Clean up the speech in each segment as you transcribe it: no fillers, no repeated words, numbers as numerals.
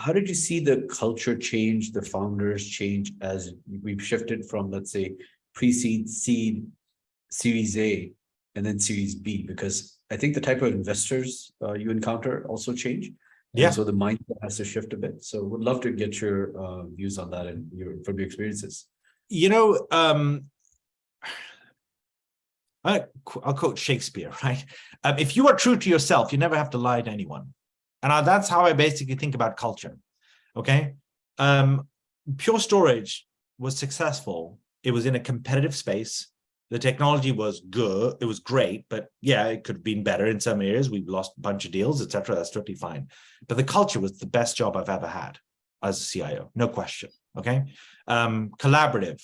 how did you see the culture change, the founders change as we've shifted from, let's say, pre-seed, seed, Series A, and then Series B? Because I think the type of investors you encounter also change. And so the mindset has to shift a bit. So would love to get your views on that and from your experiences. I'll quote Shakespeare, right? If you are true to yourself, you never have to lie to anyone. And that's how I basically think about culture, okay? Pure Storage was successful. It was in a competitive space. The technology was good. It was great, but yeah, it could have been better in some areas. We've lost a bunch of deals, et cetera. That's totally fine. But the culture was the best job I've ever had as a CIO, no question, okay? Collaborative,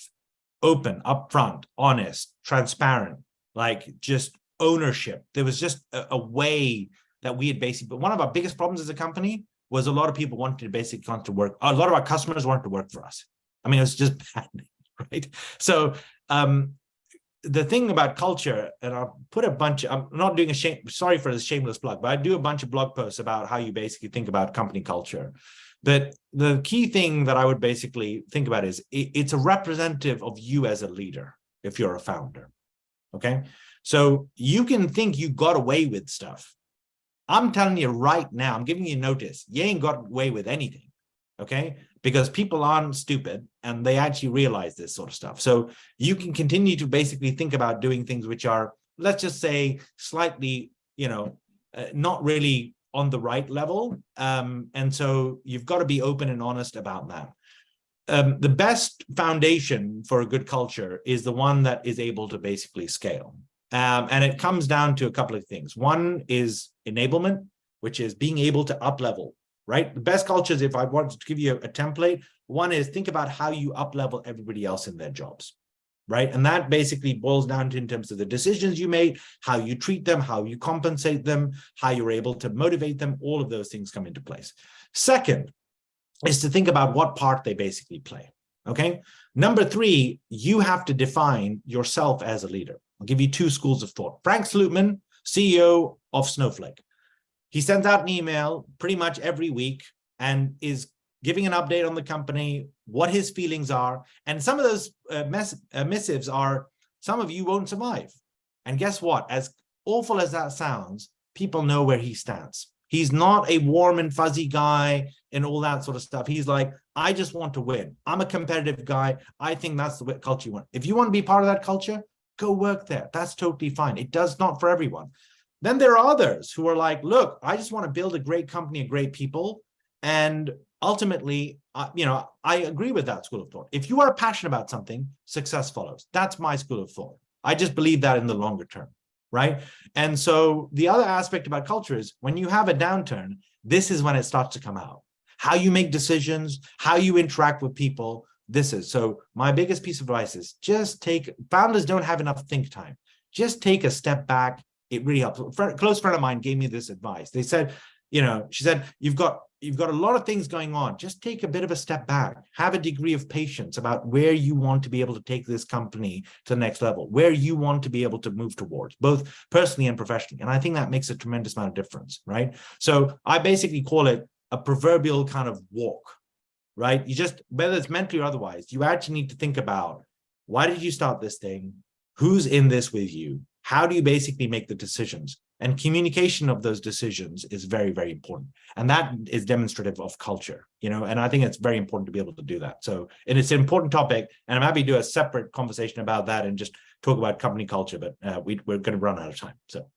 open, upfront, honest, transparent, like just ownership. There was just a way that we had basically, but one of our biggest problems as a company was a lot of people wanted to basically come to work. A lot of our customers wanted to work for us. I mean, it was just bad, right? So the thing about culture, and I'll put a bunch, I'm not doing sorry for this shameless plug, but I do a bunch of blog posts about how you basically think about company culture. But the key thing that I would basically think about is it's a representative of you as a leader if you're a founder, okay? So you can think you got away with stuff. I'm telling you right now, I'm giving you notice, you ain't got away with anything, okay? Because people aren't stupid and they actually realize this sort of stuff. So you can continue to basically think about doing things which are, let's just say, slightly, not really on the right level. And so you've got to be open and honest about that. The best foundation for a good culture is the one that is able to basically scale. And it comes down to a couple of things. One is enablement, which is being able to up-level, right? The best cultures, if I wanted to give you a template, one is think about how you up-level everybody else in their jobs, right? And that basically boils down to in terms of the decisions you made, how you treat them, how you compensate them, how you're able to motivate them, all of those things come into place. Second is to think about what part they basically play, okay? Number three, you have to define yourself as a leader. I'll give you two schools of thought. Frank Slootman, CEO of Snowflake. He sends out an email pretty much every week and is giving an update on the company, what his feelings are. And some of those missives are, some of you won't survive. And guess what? As awful as that sounds, people know where he stands. He's not a warm and fuzzy guy and all that sort of stuff. He's like, I just want to win. I'm a competitive guy. I think that's the culture you want. If you want to be part of that culture, go work there. That's totally fine. It does not for everyone. Then there are others who are like, look, I just want to build a great company of great people. And ultimately, I agree with that school of thought. If you are passionate about something, success follows. That's my school of thought. I just believe that in the longer term, right? And so the other aspect about culture is when you have a downturn, this is when it starts to come out. How you make decisions, how you interact with people. So my biggest piece of advice is just founders don't have enough think time. Just take a step back. It really helps. A close friend of mine gave me this advice. They said, she said, you've got a lot of things going on. Just take a bit of a step back. Have a degree of patience about where you want to be able to take this company to the next level, where you want to be able to move towards, both personally and professionally. And I think that makes a tremendous amount of difference, right? So I basically call it a proverbial kind of walk, right? You just, whether it's mentally or otherwise, you actually need to think about, why did you start this thing? Who's in this with you? How do you basically make the decisions? And communication of those decisions is very, very important. And that is demonstrative of culture, and I think it's very important to be able to do that. So, and it's an important topic, and I'm happy to do a separate conversation about that and just talk about company culture, but we're going to run out of time. So